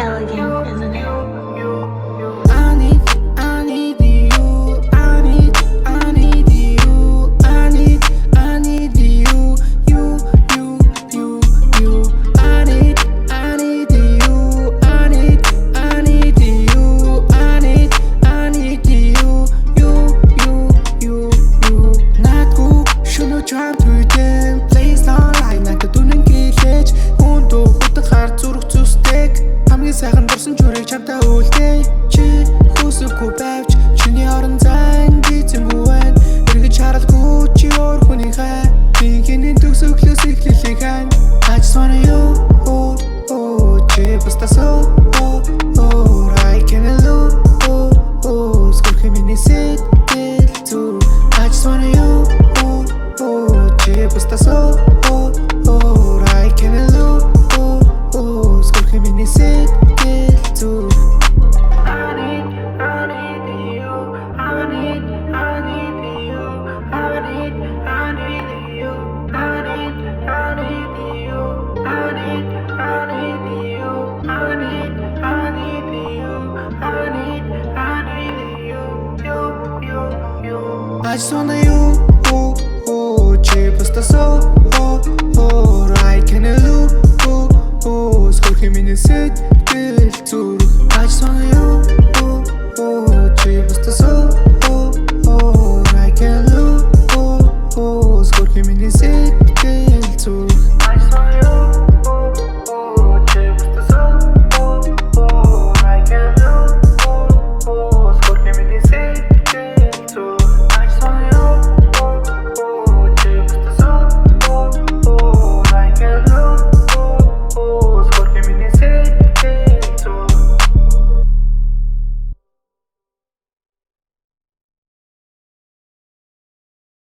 Elegant, isn't it? Trying to pretend, place long like надад үнэн гэлээж хүн дуу хөтөн хар зүрх зүсдэг хамгийн сайхан дурсан чүрийг чамтай үлдээ чи хүсэхгүй байвч чиний орон зайн гизэнгүй байна эргэж харалгүй чи өөр хүнийхээ биений төгсөглөөс эхлэлийг хань I just wanna you чи бустасоо I can't lose сколько миний сэт ту I just wanna you бустасоо I can't lose сколько миний сэт ту I need you. I need you. I need you. I need you. I need you. I need you. I just wanna you